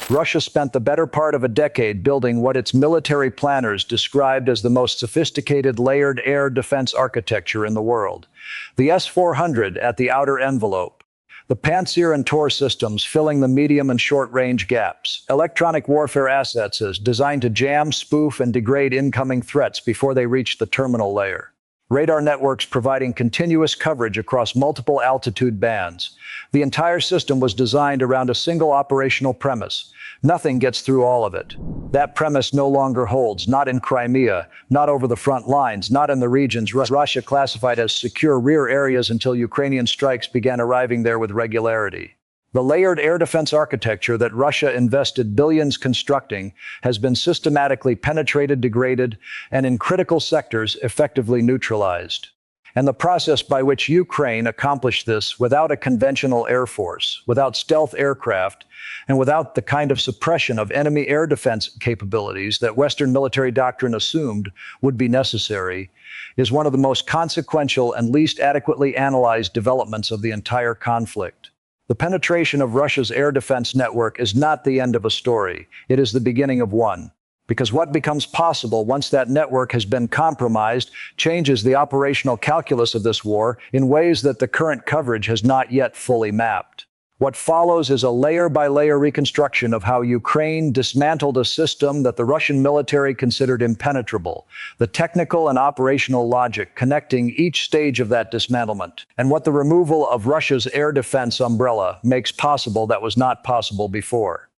Russia spent the better part of a decade building what its military planners described as the most sophisticated layered air defense architecture in the world. The S-400 at the outer envelope, the Pantsir and Tor systems filling the medium and short-range gaps, electronic warfare assets designed to jam, spoof, and degrade incoming threats before they reach the terminal layer. Radar networks providing continuous coverage across multiple altitude bands. The entire system was designed around a single operational premise. Nothing gets through all of it. That premise no longer holds, not in Crimea, not over the front lines, not in the regions Russia classified as secure rear areas until Ukrainian strikes began arriving there with regularity. The layered air defense architecture that Russia invested billions constructing has been systematically penetrated, degraded, and in critical sectors effectively neutralized. And the process by which Ukraine accomplished this without a conventional air force, without stealth aircraft, and without the kind of suppression of enemy air defense capabilities that Western military doctrine assumed would be necessary, is one of the most consequential and least adequately analyzed developments of the entire conflict. The penetration of Russia's air defense network is not the end of a story. It is the beginning of one. Because what becomes possible once that network has been compromised changes the operational calculus of this war in ways that the current coverage has not yet fully mapped. What follows is a layer-by-layer reconstruction of how Ukraine dismantled a system that the Russian military considered impenetrable, the technical and operational logic connecting each stage of that dismantlement, and what the removal of Russia's air defense umbrella makes possible that was not possible before.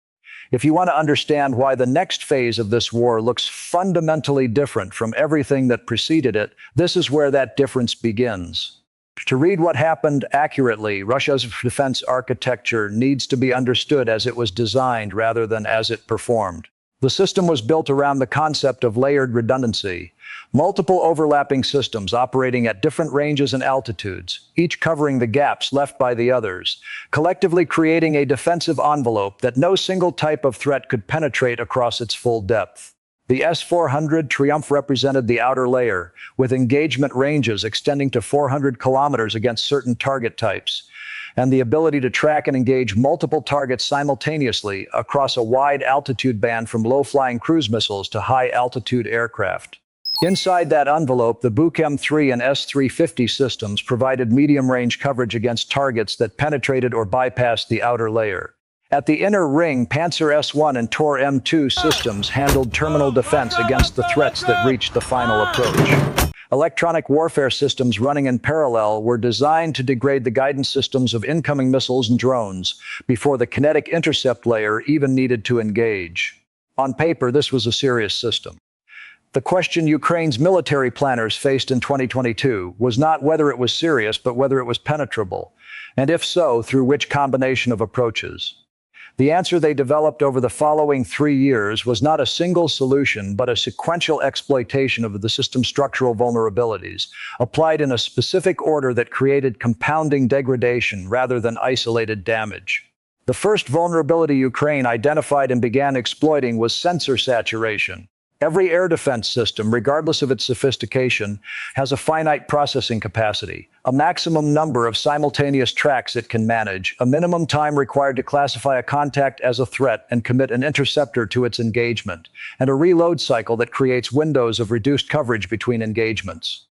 If you want to understand why the next phase of this war looks fundamentally different from everything that preceded it, this is where that difference begins. To read what happened accurately, Russia's defense architecture needs to be understood as it was designed rather than as it performed. The system was built around the concept of layered redundancy, multiple overlapping systems operating at different ranges and altitudes, each covering the gaps left by the others, collectively creating a defensive envelope that no single type of threat could penetrate across its full depth. The S-400 Triumph represented the outer layer, with engagement ranges extending to 400 kilometers against certain target types, and the ability to track and engage multiple targets simultaneously across a wide altitude band from low-flying cruise missiles to high-altitude aircraft. Inside that envelope, the Buk M3 and S-350 systems provided medium-range coverage against targets that penetrated or bypassed the outer layer. At the inner ring, Pantsir S-1 and Tor M2 systems handled terminal defense against the threats that reached the final approach. Electronic warfare systems running in parallel were designed to degrade the guidance systems of incoming missiles and drones before the kinetic intercept layer even needed to engage. On paper, this was a serious system. The question Ukraine's military planners faced in 2022 was not whether it was serious, but whether it was penetrable, and if so, through which combination of approaches. The answer they developed over the following 3 years was not a single solution, but a sequential exploitation of the system's structural vulnerabilities, applied in a specific order that created compounding degradation rather than isolated damage. The first vulnerability Ukraine identified and began exploiting was sensor saturation. Every air defense system, regardless of its sophistication, has a finite processing capacity, a maximum number of simultaneous tracks it can manage, a minimum time required to classify a contact as a threat and commit an interceptor to its engagement, and a reload cycle that creates windows of reduced coverage between engagements.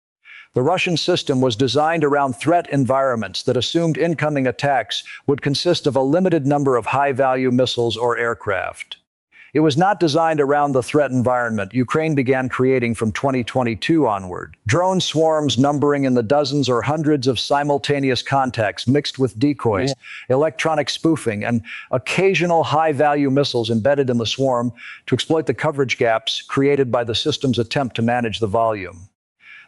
The Russian system was designed around threat environments that assumed incoming attacks would consist of a limited number of high-value missiles or aircraft. It was not designed around the threat environment Ukraine began creating from 2022 onward. Drone swarms numbering in the dozens or hundreds of simultaneous contacts mixed with decoys, electronic spoofing, and occasional high-value missiles embedded in the swarm to exploit the coverage gaps created by the system's attempt to manage the volume.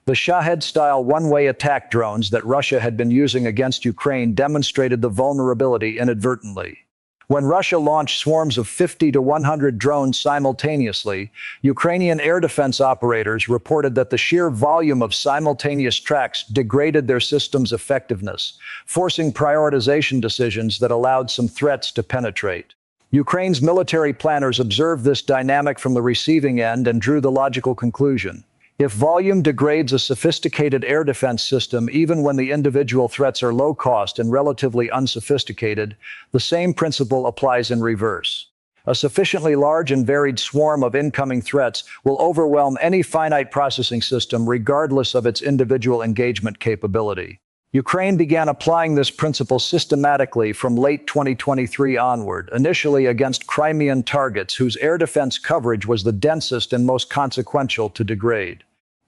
The Shahed-style one-way attack drones that Russia had been using against Ukraine demonstrated the vulnerability inadvertently. When Russia launched swarms of 50 to 100 drones simultaneously, Ukrainian air defense operators reported that the sheer volume of simultaneous tracks degraded their system's effectiveness, forcing prioritization decisions that allowed some threats to penetrate. Ukraine's military planners observed this dynamic from the receiving end and drew the logical conclusion: if volume degrades a sophisticated air defense system, even when the individual threats are low cost and relatively unsophisticated, the same principle applies in reverse. A sufficiently large and varied swarm of incoming threats will overwhelm any finite processing system regardless of its individual engagement capability. Ukraine began applying this principle systematically from late 2023 onward, initially against Crimean targets whose air defense coverage was the densest and most consequential to degrade.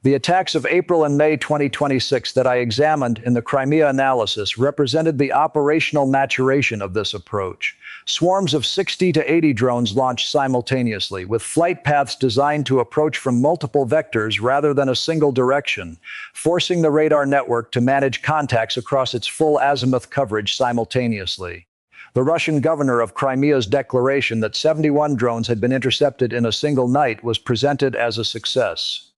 The attacks of April and May 2026 that I examined in the Crimea analysis represented the operational maturation of this approach. Swarms of 60 to 80 drones launched simultaneously, with flight paths designed to approach from multiple vectors rather than a single direction, forcing the radar network to manage contacts across its full azimuth coverage simultaneously. The Russian governor of Crimea's declaration that 71 drones had been intercepted in a single night was presented as a success.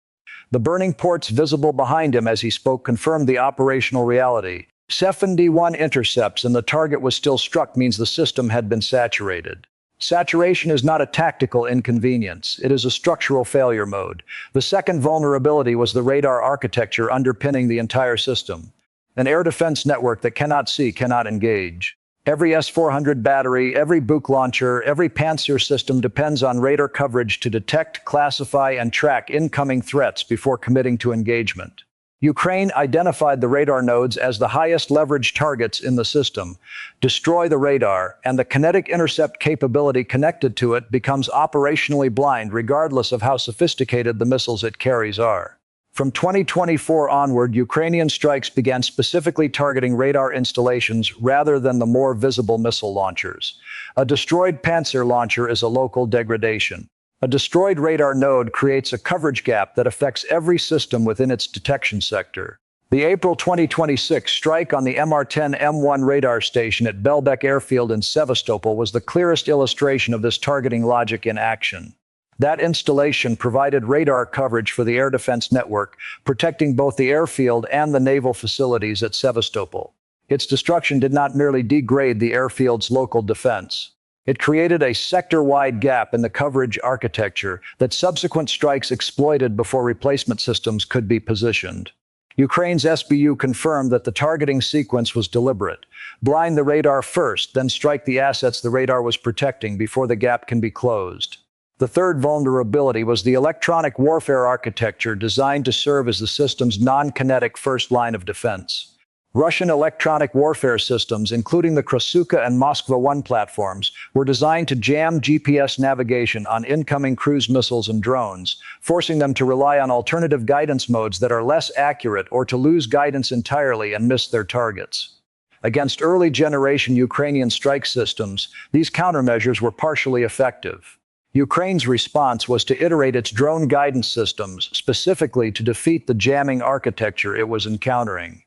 The burning ports visible behind him as he spoke confirmed the operational reality. 71 intercepts and the target was still struck means the system had been saturated. Saturation is not a tactical inconvenience, it is a structural failure mode. The second vulnerability was the radar architecture underpinning the entire system. An air defense network that cannot see cannot engage. Every S-400 battery, every Buk launcher, every Pantsir system depends on radar coverage to detect, classify, and track incoming threats before committing to engagement. Ukraine identified the radar nodes as the highest leverage targets in the system. Destroy the radar, and the kinetic intercept capability connected to it becomes operationally blind regardless of how sophisticated the missiles it carries are. From 2024 onward, Ukrainian strikes began specifically targeting radar installations rather than the more visible missile launchers. A destroyed Pantsir launcher is a local degradation. A destroyed radar node creates a coverage gap that affects every system within its detection sector. The April 2026 strike on the MR-10M1 radar station at Belbek airfield in Sevastopol was the clearest illustration of this targeting logic in action. That installation provided radar coverage for the air defense network, protecting both the airfield and the naval facilities at Sevastopol. Its destruction did not merely degrade the airfield's local defense. It created a sector-wide gap in the coverage architecture that subsequent strikes exploited before replacement systems could be positioned. Ukraine's SBU confirmed that the targeting sequence was deliberate. Blind the radar first, then strike the assets the radar was protecting before the gap can be closed. The third vulnerability was the electronic warfare architecture designed to serve as the system's non-kinetic first line of defense. Russian electronic warfare systems, including the Krasuka and Moskva-1 platforms, were designed to jam GPS navigation on incoming cruise missiles and drones, forcing them to rely on alternative guidance modes that are less accurate or to lose guidance entirely and miss their targets. Against early-generation Ukrainian strike systems, these countermeasures were partially effective. Ukraine's response was to iterate its drone guidance systems, specifically to defeat the jamming architecture it was encountering.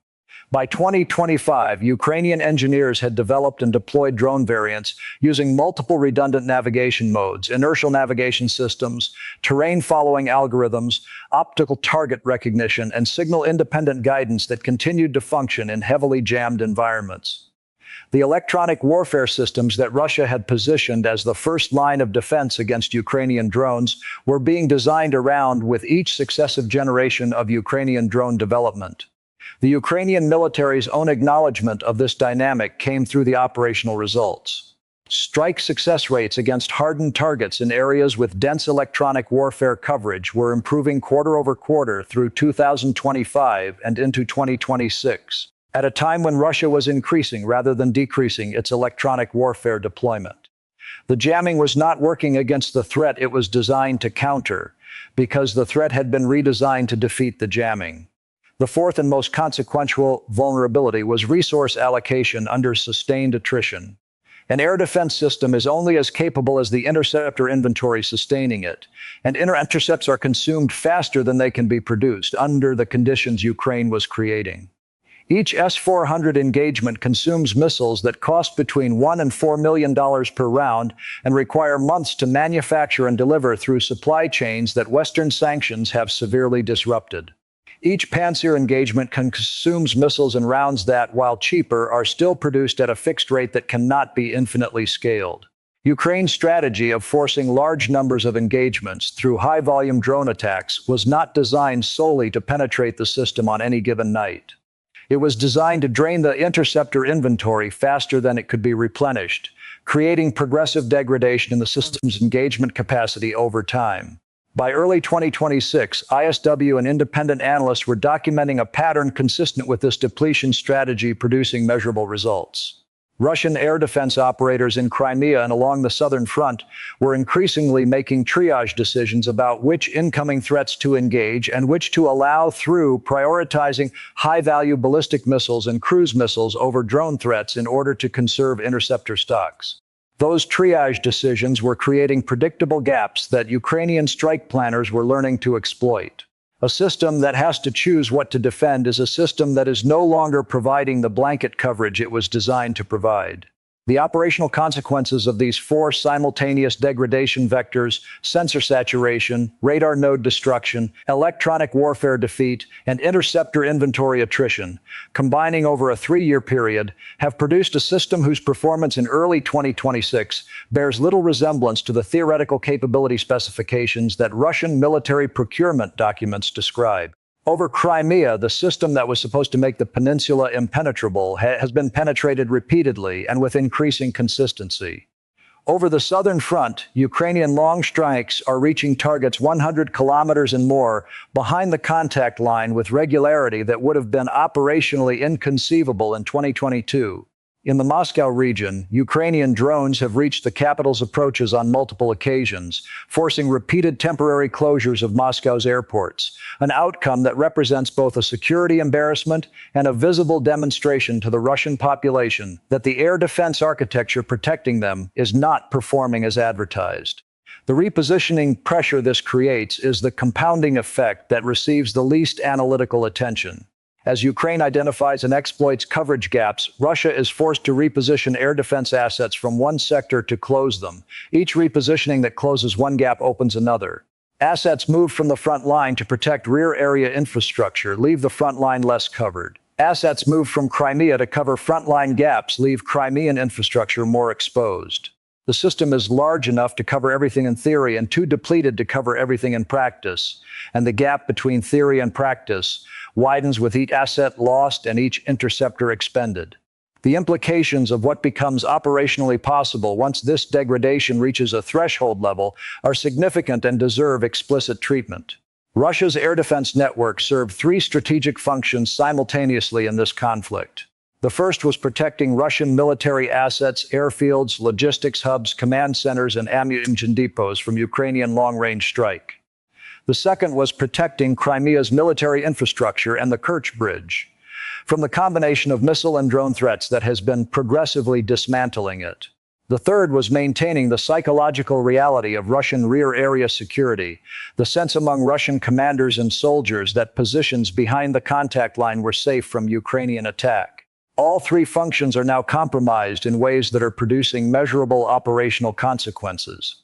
By 2025, Ukrainian engineers had developed and deployed drone variants using multiple redundant navigation modes, inertial navigation systems, terrain-following algorithms, optical target recognition, and signal-independent guidance that continued to function in heavily jammed environments. The electronic warfare systems that Russia had positioned as the first line of defense against Ukrainian drones were being designed around with each successive generation of Ukrainian drone development. The Ukrainian military's own acknowledgement of this dynamic came through the operational results. Strike success rates against hardened targets in areas with dense electronic warfare coverage were improving quarter over quarter through 2025 and into 2026, at a time when Russia was increasing rather than decreasing its electronic warfare deployment. The jamming was not working against the threat it was designed to counter, because the threat had been redesigned to defeat the jamming. The fourth and most consequential vulnerability was resource allocation under sustained attrition. An air defense system is only as capable as the interceptor inventory sustaining it, and intercepts are consumed faster than they can be produced under the conditions Ukraine was creating. Each S-400 engagement consumes missiles that cost between $1 and $4 million per round and require months to manufacture and deliver through supply chains that Western sanctions have severely disrupted. Each Pantsir engagement consumes missiles and rounds that, while cheaper, are still produced at a fixed rate that cannot be infinitely scaled. Ukraine's strategy of forcing large numbers of engagements through high-volume drone attacks was not designed solely to penetrate the system on any given night. It was designed to drain the interceptor inventory faster than it could be replenished, creating progressive degradation in the system's engagement capacity over time. By early 2026, ISW and independent analysts were documenting a pattern consistent with this depletion strategy, producing measurable results. Russian air defense operators in Crimea and along the southern front were increasingly making triage decisions about which incoming threats to engage and which to allow through, prioritizing high-value ballistic missiles and cruise missiles over drone threats in order to conserve interceptor stocks. Those triage decisions were creating predictable gaps that Ukrainian strike planners were learning to exploit. A system that has to choose what to defend is a system that is no longer providing the blanket coverage it was designed to provide. The operational consequences of these four simultaneous degradation vectors, sensor saturation, radar node destruction, electronic warfare defeat, and interceptor inventory attrition, combining over a 3-year period, have produced a system whose performance in early 2026 bears little resemblance to the theoretical capability specifications that Russian military procurement documents describe. Over Crimea, the system that was supposed to make the peninsula impenetrable has been penetrated repeatedly and with increasing consistency. Over the southern front, Ukrainian long strikes are reaching targets 100 kilometers and more behind the contact line with regularity that would have been operationally inconceivable in 2022. In the Moscow region, Ukrainian drones have reached the capital's approaches on multiple occasions, forcing repeated temporary closures of Moscow's airports, an outcome that represents both a security embarrassment and a visible demonstration to the Russian population that the air defense architecture protecting them is not performing as advertised. The repositioning pressure this creates is the compounding effect that receives the least analytical attention. As Ukraine identifies and exploits coverage gaps, Russia is forced to reposition air defense assets from one sector to close them. Each repositioning that closes one gap opens another. Assets moved from the front line to protect rear area infrastructure leave the front line less covered. Assets moved from Crimea to cover frontline gaps leave Crimean infrastructure more exposed. The system is large enough to cover everything in theory and too depleted to cover everything in practice, and the gap between theory and practice widens with each asset lost and each interceptor expended. The implications of what becomes operationally possible once this degradation reaches a threshold level are significant and deserve explicit treatment. Russia's air defense network served 3 strategic functions simultaneously in this conflict. The first was protecting Russian military assets, airfields, logistics hubs, command centers, and ammunition depots from Ukrainian long-range strike. The second was protecting Crimea's military infrastructure and the Kerch Bridge from the combination of missile and drone threats that has been progressively dismantling it. The third was maintaining the psychological reality of Russian rear area security, the sense among Russian commanders and soldiers that positions behind the contact line were safe from Ukrainian attack. All 3 functions are now compromised in ways that are producing measurable operational consequences.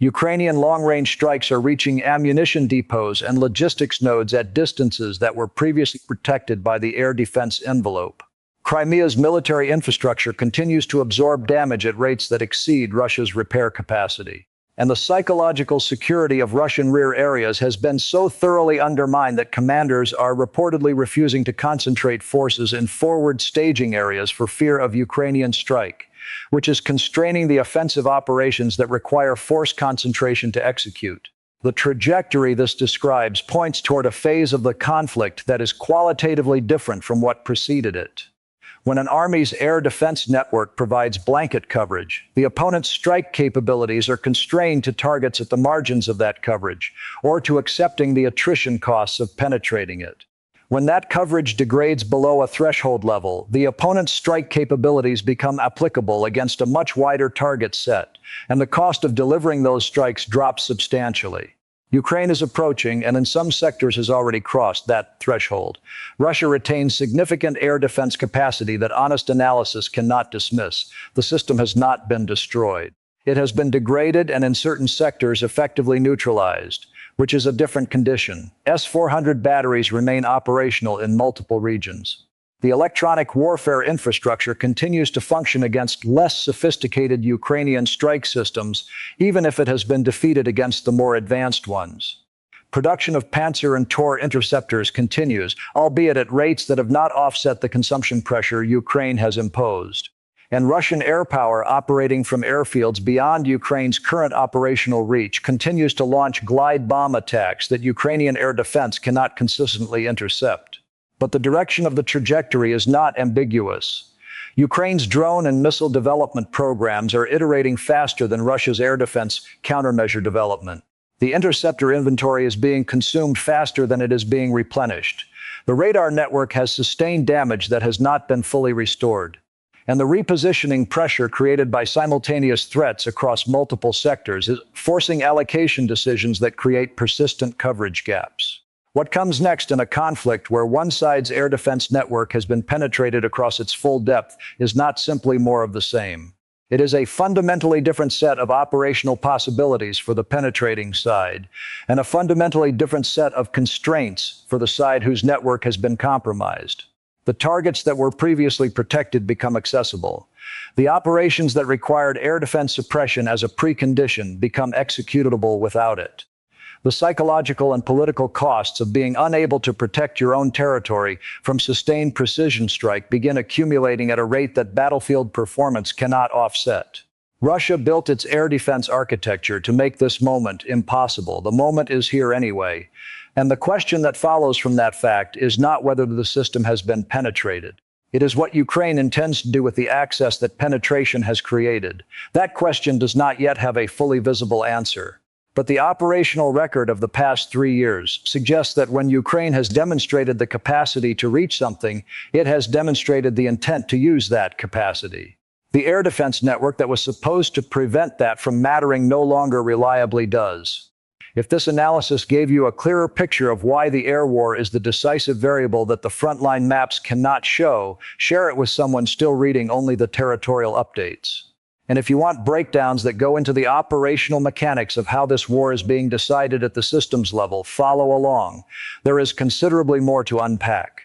Ukrainian long-range strikes are reaching ammunition depots and logistics nodes at distances that were previously protected by the air defense envelope. Crimea's military infrastructure continues to absorb damage at rates that exceed Russia's repair capacity. And the psychological security of Russian rear areas has been so thoroughly undermined that commanders are reportedly refusing to concentrate forces in forward staging areas for fear of Ukrainian strike, which is constraining the offensive operations that require force concentration to execute. The trajectory this describes points toward a phase of the conflict that is qualitatively different from what preceded it. When an army's air defense network provides blanket coverage, the opponent's strike capabilities are constrained to targets at the margins of that coverage, or to accepting the attrition costs of penetrating it. When that coverage degrades below a threshold level, the opponent's strike capabilities become applicable against a much wider target set, and the cost of delivering those strikes drops substantially. Ukraine is approaching, and in some sectors has already crossed, that threshold. Russia retains significant air defense capacity that honest analysis cannot dismiss. The system has not been destroyed. It has been degraded and in certain sectors effectively neutralized, which is a different condition. S-400 batteries remain operational in multiple regions. The electronic warfare infrastructure continues to function against less sophisticated Ukrainian strike systems, even if it has been defeated against the more advanced ones. Production of Pantsir and Tor interceptors continues, albeit at rates that have not offset the consumption pressure Ukraine has imposed. And Russian air power operating from airfields beyond Ukraine's current operational reach continues to launch glide bomb attacks that Ukrainian air defense cannot consistently intercept. But the direction of the trajectory is not ambiguous. Ukraine's drone and missile development programs are iterating faster than Russia's air defense countermeasure development. The interceptor inventory is being consumed faster than it is being replenished. The radar network has sustained damage that has not been fully restored. And the repositioning pressure created by simultaneous threats across multiple sectors is forcing allocation decisions that create persistent coverage gaps. What comes next in a conflict where one side's air defense network has been penetrated across its full depth is not simply more of the same. It is a fundamentally different set of operational possibilities for the penetrating side, and a fundamentally different set of constraints for the side whose network has been compromised. The targets that were previously protected become accessible. The operations that required air defense suppression as a precondition become executable without it. The psychological and political costs of being unable to protect your own territory from sustained precision strike begin accumulating at a rate that battlefield performance cannot offset. Russia built its air defense architecture to make this moment impossible. The moment is here anyway. And the question that follows from that fact is not whether the system has been penetrated. It is what Ukraine intends to do with the access that penetration has created. That question does not yet have a fully visible answer. But the operational record of the past 3 years suggests that when Ukraine has demonstrated the capacity to reach something, it has demonstrated the intent to use that capacity. The air defense network that was supposed to prevent that from mattering no longer reliably does. If this analysis gave you a clearer picture of why the air war is the decisive variable that the frontline maps cannot show, share it with someone still reading only the territorial updates. And if you want breakdowns that go into the operational mechanics of how this war is being decided at the systems level, follow along. There is considerably more to unpack.